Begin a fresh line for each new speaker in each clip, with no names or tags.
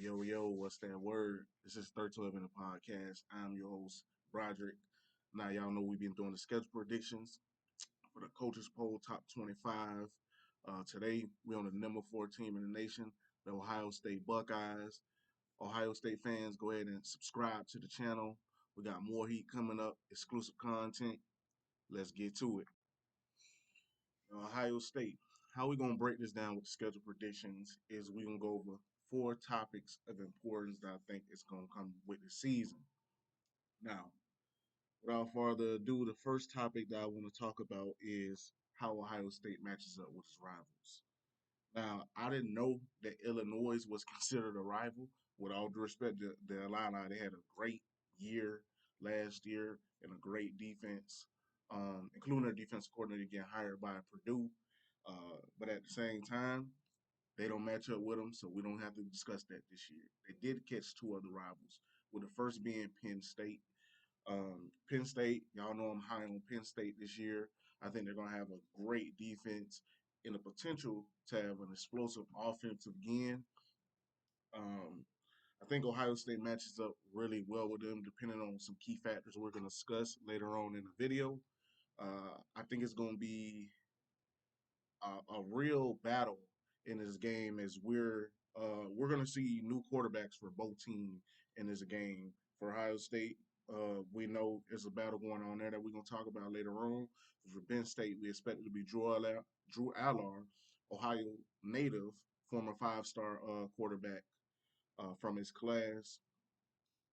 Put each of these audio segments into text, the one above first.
Yo, what's that word? This is 12 in the podcast. I'm your host, Broderick. Now, y'all know we've been doing the schedule predictions for the coaches poll top 25. Today, we're on the number 4 team in the nation, the Ohio State Buckeyes. Ohio State fans, go ahead and subscribe to the channel. We got more heat coming up, exclusive content. Let's get to it. Ohio State. How we gonna break this down with the schedule predictions is we gonna go over 4 topics of importance that I think is gonna come with the season. Now, without further ado, the first topic that I want to talk about is how Ohio State matches up with its rivals. Now, I didn't know that Illinois was considered a rival. With all due respect, the Illini, they had a great year last year and a great defense, including their defense coordinator getting hired by Purdue. But at the same time, they don't match up with them, so we don't have to discuss that this year. They did catch 2 other rivals, with the first being Penn State. Penn State, y'all know I'm high on Penn State this year. I think they're going to have a great defense and the potential to have an explosive offensive again. Um, I think Ohio State matches up really well with them, depending on some key factors we're going to discuss later on in the video. I think it's going to be a real battle in this game as we're going to see new quarterbacks for both teams in this game. For Ohio State, we know there's a battle going on there that we're going to talk about later on. For Penn State, we expect it to be Drew Allard, Ohio native, former 5-star quarterback from his class.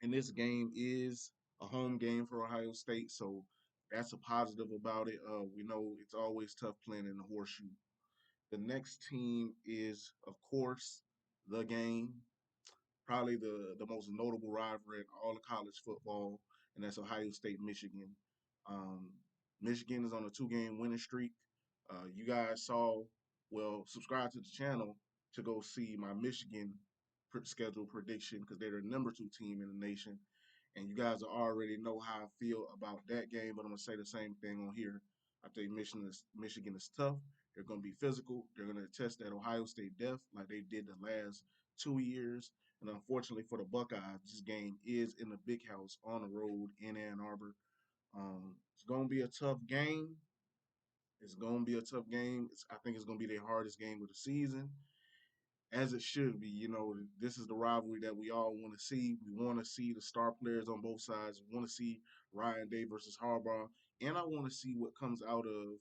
And this game is a home game for Ohio State, so that's a positive about it. We know it's always tough playing in the horseshoe. The next team is, of course, the game, probably the most notable rivalry in all of college football, and that's Ohio State, Michigan. Um, Michigan is on a 2-game winning streak. You guys saw, well, subscribe to the channel to go see my Michigan schedule prediction because they're the number 2 team in the nation. And you guys already know how I feel about that game, but I'm going to say the same thing on here. I think Michigan is tough. They're going to be physical. They're going to test that Ohio State depth like they did the last 2 years. And unfortunately for the Buckeyes, this game is in the big house on the road in Ann Arbor. It's going to be a tough game. It's going to be a tough game. I think it's going to be their hardest game of the season, as it should be. This is the rivalry that we all want to see. We want to see the star players on both sides. We want to see Ryan Day versus Harbaugh. And I want to see what comes out of,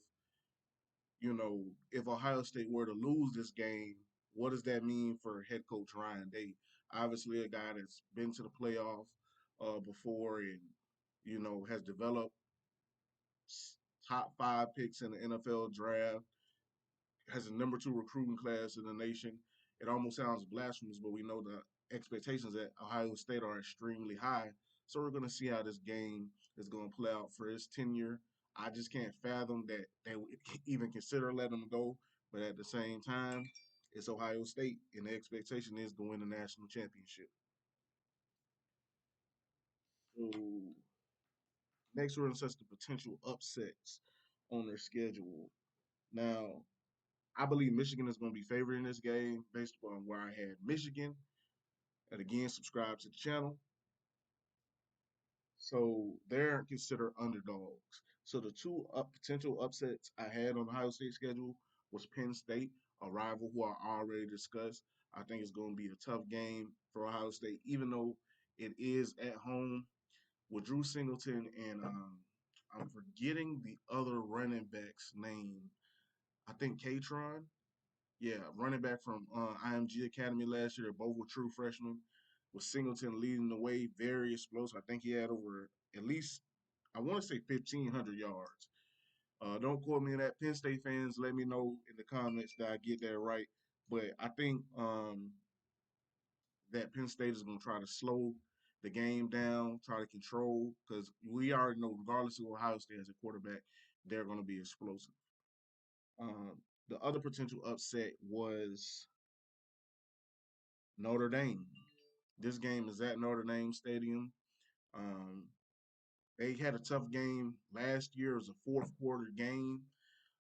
if Ohio State were to lose this game, what does that mean for head coach Ryan Day? Obviously, a guy that's been to the playoff before and, has developed top 5 picks in the NFL draft, has a number 2 recruiting class in the nation. It almost sounds blasphemous, but we know the expectations at Ohio State are extremely high. So we're going to see how this game is going to play out for his tenure. I just can't fathom that they would even consider letting him go. But at the same time, it's Ohio State, and the expectation is to win the national championship. So next, we're going to assess the potential upsets on their schedule. Now, I believe Michigan is going to be favored in this game based upon where I had Michigan. And again, subscribe to the channel. So they're considered underdogs. So the 2 potential upsets I had on the Ohio State schedule was Penn State, a rival who I already discussed. I think it's going to be a tough game for Ohio State, even though it is at home with Drew Singleton and I'm forgetting the other running back's name. I think Katron. Yeah, running back from IMG Academy last year. Both were true freshmen. With Singleton leading the way, very explosive. I think he had over at least, I want to say 1,500 yards. Don't quote me on that. Penn State fans, let me know in the comments that I get that right. But I think that Penn State is going to try to slow the game down, try to control, because we already know, regardless of Ohio State as a quarterback, they're going to be explosive. The other potential upset was Notre Dame. This game is at Notre Dame Stadium. Um, they had a tough game last year. It was a 4th quarter game.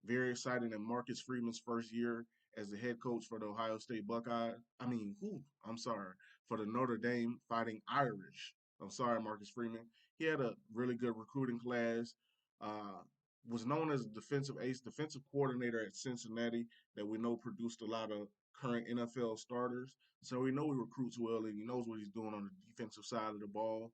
Very exciting in Marcus Freeman's first year as the head coach for the Ohio State Buckeyes. I mean, who? I'm sorry, for the Notre Dame Fighting Irish. I'm sorry, Marcus Freeman. He had a really good recruiting class. Uh, was known as defensive ace, defensive coordinator at Cincinnati that we know produced a lot of current NFL starters. So we know he recruits well and he knows what he's doing on the defensive side of the ball.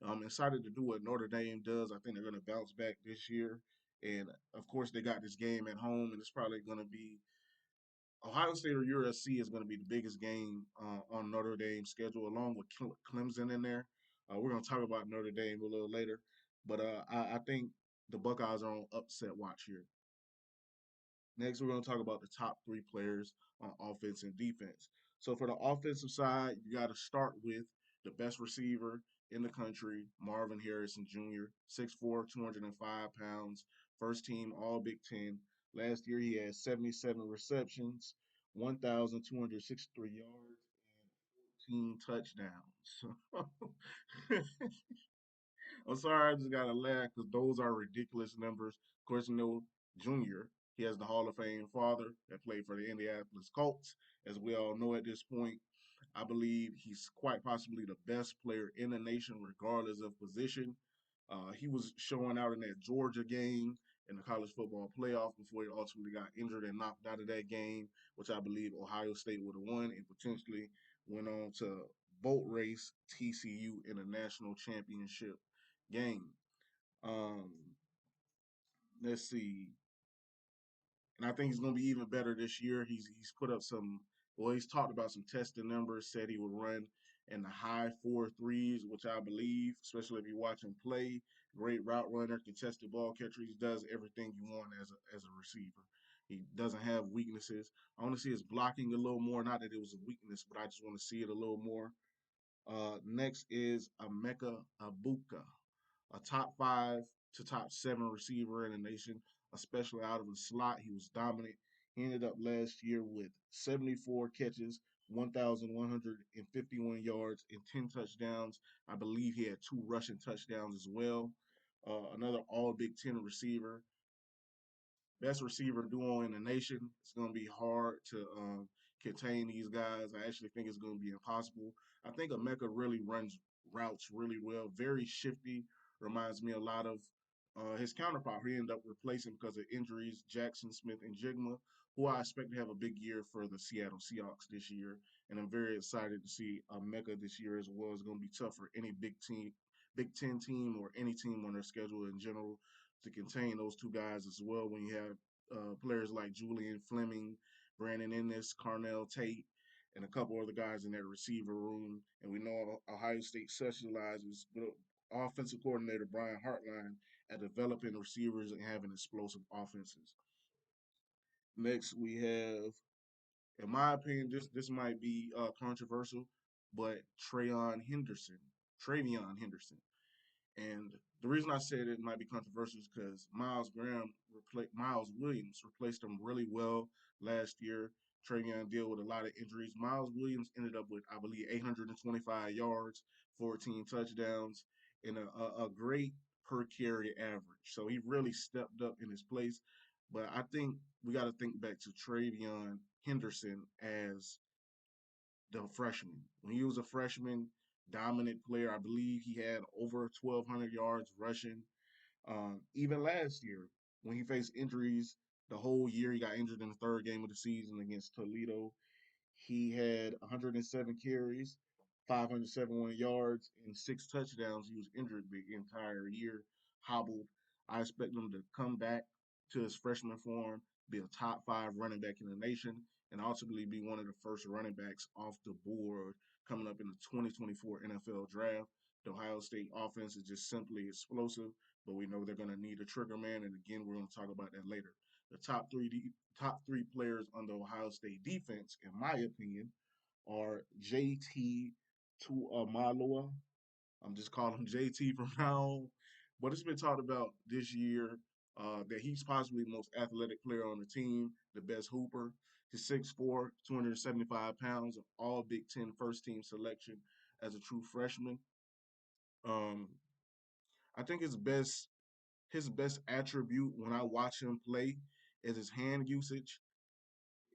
I'm excited to do what Notre Dame does. I think they're going to bounce back this year. And of course, they got this game at home, and it's probably going to be Ohio State or USC is going to be the biggest game on Notre Dame's schedule, along with Clemson in there. We're going to talk about Notre Dame a little later, but I think the Buckeyes are on upset watch here. Next, we're going to talk about the top three players on offense and defense. So for the offensive side, you got to start with the best receiver in the country, Marvin Harrison Jr., 6'4", 205 pounds, first team All Big Ten. Last year, he had 77 receptions, 1,263 yards, and 14 touchdowns. I'm sorry, I just got to laugh because those are ridiculous numbers. Of course, you know, Junior, he has the Hall of Fame father that played for the Indianapolis Colts. As we all know at this point, I believe he's quite possibly the best player in the nation, regardless of position. He was showing out in that Georgia game in the college football playoff before he ultimately got injured and knocked out of that game, which I believe Ohio State would have won and potentially went on to boat race TCU in a national championship game. Um, let's see, and I think he's going to be even better this year. He's put up some. Well, he's talked about some testing numbers. Said he would run in the high 4.3s, which I believe, especially if you watch him play. Great route runner, contested ball catcher. He does everything you want as a receiver. He doesn't have weaknesses. I want to see his blocking a little more. Not that it was a weakness, but I just want to see it a little more. Next is Emeka Abuka, a top five to top seven receiver in the nation, especially out of the slot. He was dominant. He ended up last year with 74 catches, 1,151 yards, and 10 touchdowns. I believe he had two rushing touchdowns as well. Another all Big Ten receiver, best receiver duo in the nation. It's going to be hard to contain these guys. I actually think it's going to be impossible. I think Emeka really runs routes really well, very shifty. Reminds me a lot of his counterpart. He ended up replacing because of injuries Jackson Smith and Jigma, who I expect to have a big year for the Seattle Seahawks this year. And I'm very excited to see Emeka this year as well. It's going to be tough for any Big Ten team or any team on their schedule in general to contain those two guys as well when you have players like Julian Fleming, Brandon Ennis, Carnell Tate, and a couple other guys in that receiver room. And we know Ohio State specializes with offensive coordinator Brian Hartline at developing receivers and having explosive offenses. Next, we have, in my opinion, this might be controversial, but Travion Henderson. And the reason I said it might be controversial is because Miles Williams replaced him really well last year. Travion dealt with a lot of injuries. Miles Williams ended up with, I believe, 825 yards, 14 touchdowns, and a great per carry average. So he really stepped up in his place. But I think we got to think back to Travion Henderson as the freshman. When he was a freshman, dominant player, I believe he had over 1,200 yards rushing. Even last year, when he faced injuries the whole year, he got injured in the third game of the season against Toledo. He had 107 carries, 571 yards, and six touchdowns. He was injured the entire year, hobbled. I expect him to come back to his freshman form, be a top five running back in the nation, and ultimately be one of the first running backs off the board coming up in the 2024 NFL draft. The Ohio State offense is just simply explosive, but we know they're going to need a trigger man, and again, we're going to talk about that later. The top three players on the Ohio State defense, in my opinion, are JT Tuamaloa. I'm just calling him JT from now on. But it's been talked about this year that he's possibly the most athletic player on the team, the best hooper. He's 6'4", 275 pounds, all Big Ten first team selection as a true freshman. Um, I think his best attribute when I watch him play is his hand usage.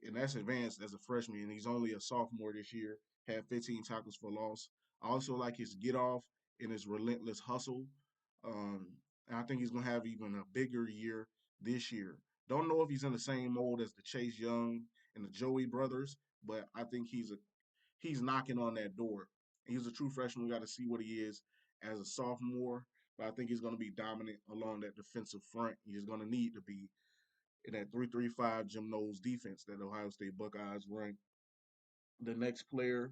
and that's advanced as a freshman, and he's only a sophomore this year. Had 15 tackles for loss. I also like his get off and his relentless hustle. Um, and I think he's gonna have even a bigger year this year. Don't know if he's in the same mold as the Chase Young and the Joey brothers, but I think he's knocking on that door. He's a true freshman. We got to see what he is as a sophomore, but I think he's going to be dominant along that defensive front. He's going to need to be in that 3-3-5 Jim Knowles defense that Ohio State Buckeyes run. The next player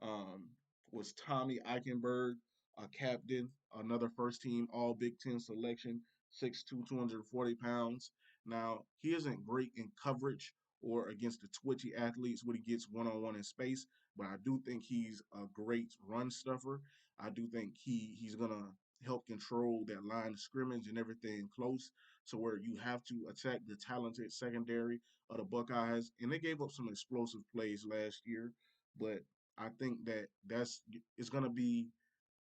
um, was Tommy Eichenberg, a captain, another first team All Big Ten selection, 6'2", 240 pounds. Now, he isn't great in coverage or against the twitchy athletes when he gets one-on-one in space, but I do think he's a great run stuffer. I do think he's going to help control that line of scrimmage and everything close to where you have to attack the talented secondary of the Buckeyes. And they gave up some explosive plays last year, but I think that that's it's going to be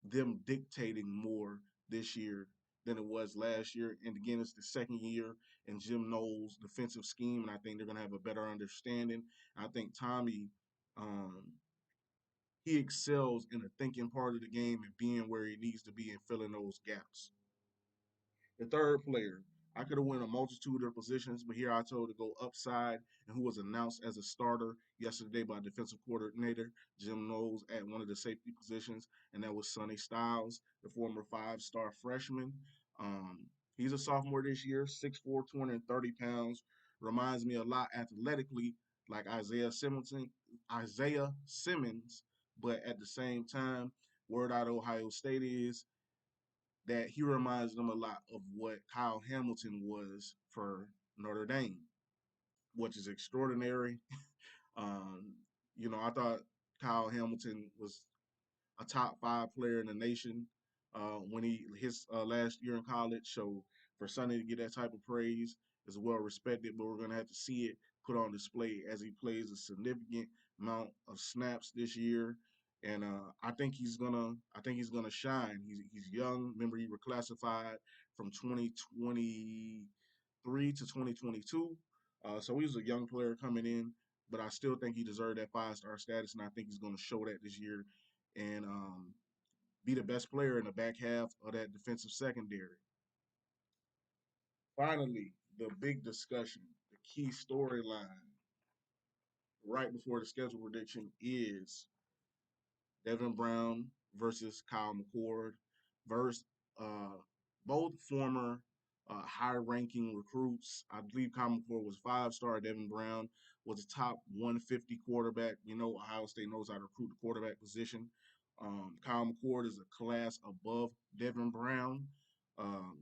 them dictating more this year than it was last year. And again, it's the second year in Jim Knowles' defensive scheme, and I think they're going to have a better understanding. I think Tommy, um, he excels in the thinking part of the game and being where he needs to be and filling those gaps. The third player, I could have won a multitude of positions, but here I told to go upside, and who was announced as a starter yesterday by defensive coordinator Jim Knowles at one of the safety positions, and that was Sonny Styles, the former five-star freshman. He's a sophomore this year, 6'4", 230 pounds. Reminds me a lot athletically like Isaiah Simmons, but at the same time, word out of Ohio State is that he reminds them a lot of what Kyle Hamilton was for Notre Dame, which is extraordinary. Um, I thought Kyle Hamilton was a top five player in the nation when his last year in college. So for Sonny to get that type of praise is well respected, but we're gonna have to see it put on display as he plays a significant amount of snaps this year. And I think he's gonna shine. He's young. Remember, he reclassified from 2023 to 2022. So he's a young player coming in, but I still think he deserved that five-star status, and I think he's going to show that this year and be the best player in the back half of that defensive secondary. Finally, the big discussion, the key storyline right before the schedule prediction is Devin Brown versus Kyle McCord versus uh, both former high-ranking recruits. I believe Kyle McCord was five-star. Devin Brown was a top 150 quarterback. Ohio State knows how to recruit the quarterback position. Kyle McCord is a class above Devin Brown. Um,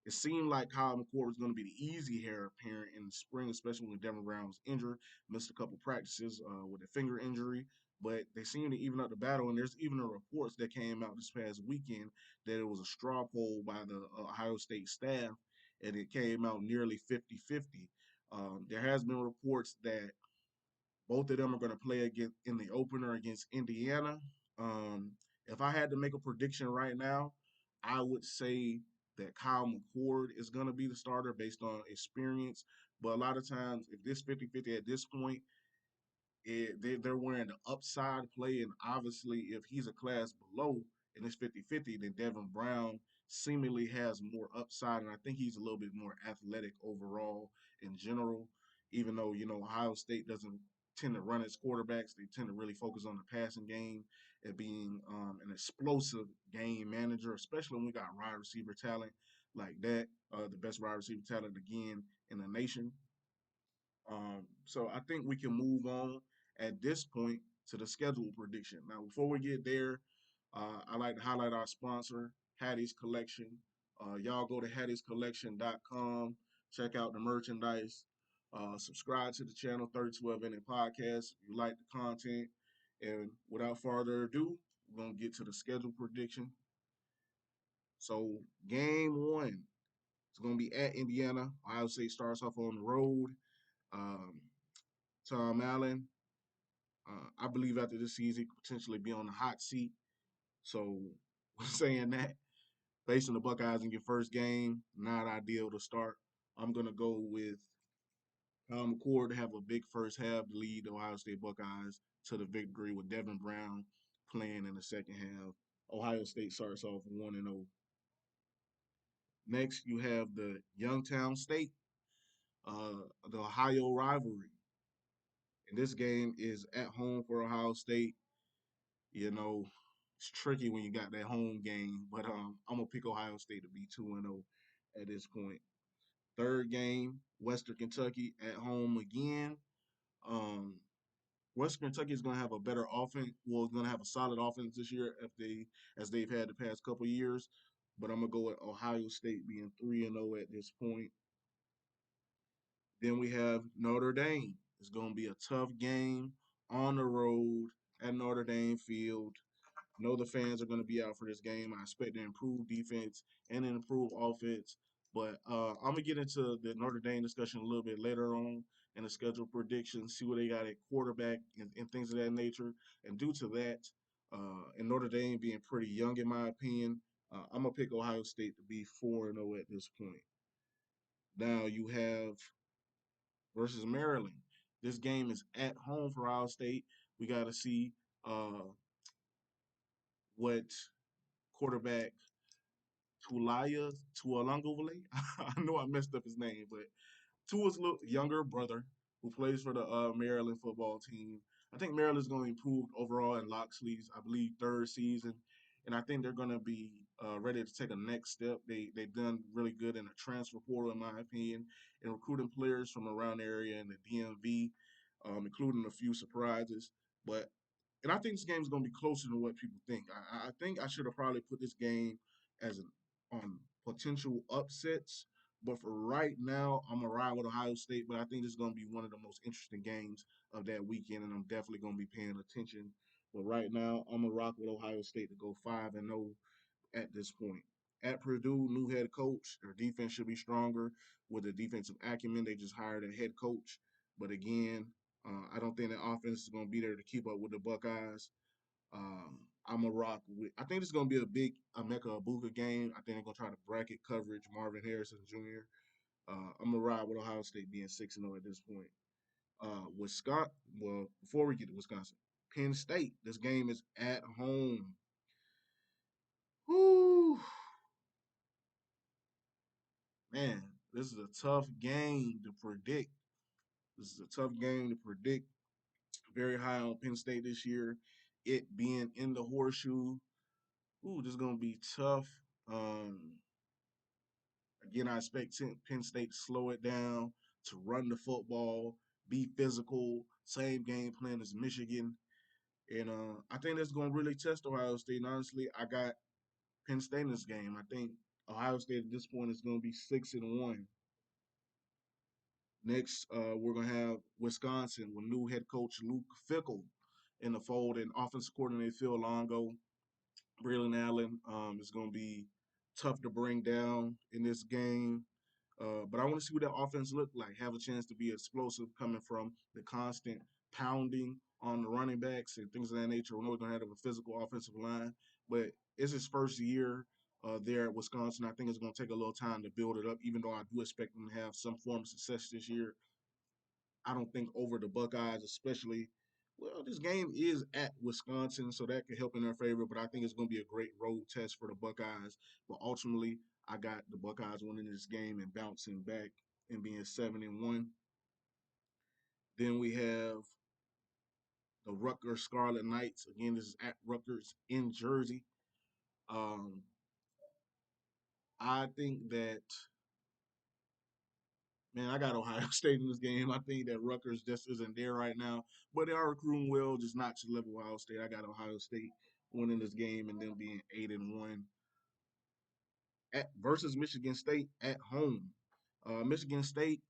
it seemed like Kyle McCord was going to be the easy heir apparent in the spring, especially when Devin Brown was injured, missed a couple practices with a finger injury. But they seem to even up the battle, and there's even reports that came out this past weekend that it was a straw poll by the Ohio State staff, and it came out nearly 50-50. There has been reports that both of them are going to play against in the opener against Indiana. Um, if I had to make a prediction right now, I would say that Kyle McCord is going to be the starter based on experience. But a lot of times, if this 50-50 at this point, they're wearing the upside play. And obviously, if he's a class below and it's 50-50, then Devin Brown seemingly has more upside. And I think he's a little bit more athletic overall in general, even though, Ohio State doesn't tend to run its quarterbacks. They tend to really focus on the passing game and being an explosive game manager, especially when we got wide receiver talent like that, the best wide receiver talent again in the nation. So I think we can move on at this point to the schedule prediction. Now, before we get there, I like to highlight our sponsor, Hattie's Collection. Y'all go to hattiescollection.com, check out the merchandise, subscribe to the channel 32 Inning Podcast if you like the content. And without further ado, we're going to get to the schedule prediction. So, game one, it's going to be at Indiana. Ohio State starts off on the road. Um, Tom Allen, I believe after this season, he could potentially be on the hot seat. So, saying that, facing the Buckeyes in your first game, not ideal to start. I'm going to go with McCord have a big first half to lead the Ohio State Buckeyes to the victory with Devin Brown playing in the second half. Ohio State starts off 1-0. Next, you have the Youngstown State, the Ohio rivalry. And this game is at home for Ohio State. You know, it's tricky when you got that home game, but I'm gonna pick Ohio State to be 2-0 at this point. Third game, Western Kentucky at home again. Um, Western Kentucky is going to have a better offense. Well, it's going to have a solid offense this year if they, as they've had the past couple of years. But I'm gonna go with Ohio State being 3-0 at this point. Then we have Notre Dame. It's going to be a tough game on the road at Notre Dame Field. Know the fans are going to be out for this game. I expect an improved defense and an improved offense. But I'm gonna get into the Notre Dame discussion a little bit later on in the schedule predictions, see what they got at quarterback and things of that nature. And due to that, and Notre Dame being pretty young in my opinion, I'm gonna pick Ohio State to be 4-0 at this point. Now you have versus Maryland. This game is at home for Ohio State. We got to see uh, what quarterback Tulaya Tuolanguvale. I know I messed up his name, but Tua's little younger brother who plays for the Maryland football team. I think Maryland's going to improve overall in Loxley's, I believe, third season, and I think they're going to be ready to take a next step. They've done really good in the transfer portal, in my opinion, in recruiting players from around the area and the DMV, including a few surprises. But and I think this game is going to be closer than what people think. I think I should have probably put this game as an on potential upsets, but for right now, I'm gonna ride with Ohio State. But I think this is gonna be one of the most interesting games of that weekend, and I'm definitely gonna be paying attention. But right now, I'm gonna rock with Ohio State to go 5-0 at this point. At Purdue, new head coach. Their defense should be stronger with the defensive acumen. They just hired a head coach, but again, I don't think the offense is gonna be there to keep up with the Buckeyes. I'm a rock with. I think it's gonna be a big Emeka Ibuka game. I think they're gonna try to bracket coverage Marvin Harrison Jr. I'm gonna ride with Ohio State being 6-0 at this point. Wisconsin. Well, before we get to Wisconsin, Penn State. This game is at home. Whoo, man, this is a tough game to predict. This is a tough game to predict. Very high on Penn State this year. It being in the horseshoe. Ooh, this is gonna be tough. Again, I expect Penn State to slow it down, to run the football, be physical, same game plan as Michigan. And I think that's going to really test Ohio State. And honestly, I got Penn State in this game. I think Ohio State at this point is going to be 6-1. Next, we're going to have Wisconsin with new head coach Luke Fickle in the fold and offensive coordinator Phil Longo. Braylon Allen is going to be tough to bring down in this game. But I want to see what that offense look like. Have a chance to be explosive coming from the constant pounding on the running backs and things of that nature. We know we're going to have a physical offensive line, but it's his first year there at Wisconsin. I think it's going to take a little time to build it up, even though I do expect them to have some form of success this year. I don't think over the Buckeyes, especially. Well, this game is at Wisconsin, so that could help in their favor. But I think it's going to be a great road test for the Buckeyes. But ultimately, I got the Buckeyes winning this game and bouncing back and being 7-1. Then we have the Rutgers Scarlet Knights. Again, this is at Rutgers in Jersey. Um, I think that man, I got Ohio State in this game. I think that Rutgers just isn't there right now, but they are recruiting well, just not to level Ohio State. I got Ohio State winning this game and then being 8-1 at versus Michigan State at home. Michigan State,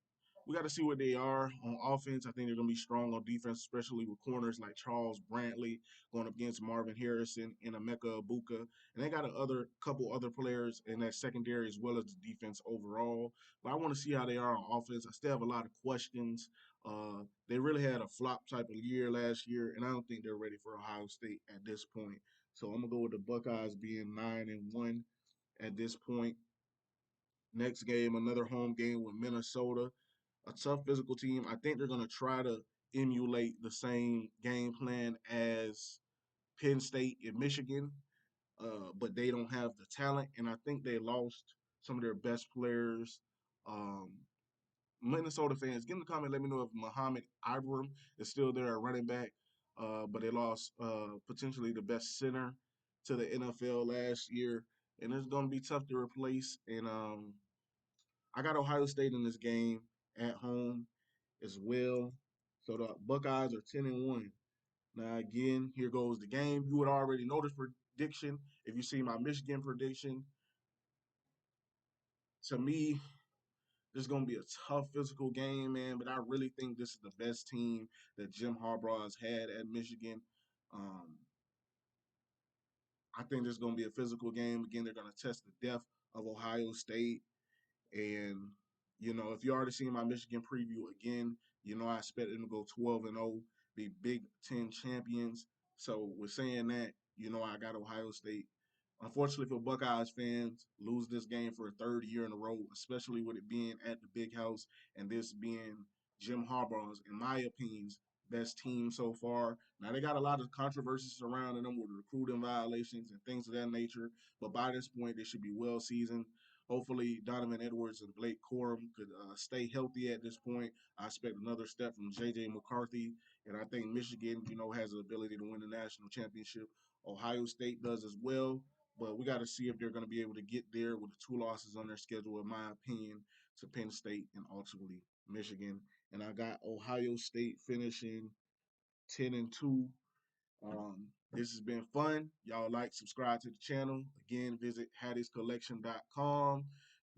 we got to see what they are on offense. I think they're going to be strong on defense, especially with corners like Charles Brantley going up against Marvin Harrison and Emeka Ibuka. And they got a couple other players in that secondary as well as the defense overall. But I want to see how they are on offense. I still have a lot of questions. They really had a flop type of year last year, and I don't think they're ready for Ohio State at this point. So I'm gonna go with the Buckeyes being 9-1 at this point. Next game, another home game with Minnesota. a tough physical team. I think they're going to try to emulate the same game plan as Penn State and Michigan, but they don't have the talent, and I think they lost some of their best players. Um, Minnesota fans, get in the comment. Let me know if Muhammad Ibrahim is still there at running back. But they lost potentially the best center to the NFL last year, and it's going to be tough to replace. And I got Ohio State in this game at home as well. So the Buckeyes are 10-1. Now again, here goes the game. You would already know this prediction if you see my Michigan prediction. To me, this is gonna be a tough physical game, man. But I really think this is the best team that Jim Harbaugh has had at Michigan. Um, I think this is gonna be a physical game. Again, they're gonna test the depth of Ohio State. And if you already seen my Michigan preview again, I expect them to go 12-0, be Big Ten champions. So with saying that, I got Ohio State. Unfortunately for Buckeyes fans, lose this game for a third year in a row, especially with it being at the big house and this being Jim Harbaugh's, in my opinions, best team so far. Now they got a lot of controversies surrounding them with recruiting violations and things of that nature, but by this point they should be well seasoned. Hopefully, Donovan Edwards and Blake Corum could stay healthy at this point. I expect another step from J.J. McCarthy, and I think Michigan, has the ability to win the national championship. Ohio State does as well, but we got to see if they're going to be able to get there with the two losses on their schedule, in my opinion, to Penn State and ultimately Michigan. And I got Ohio State finishing 10-2. This has been fun. Y'all like, subscribe to the channel. Again, visit hattyscollection.com.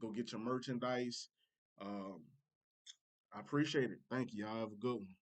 Go get your merchandise. I appreciate it. Thank you. Y'all have a good one.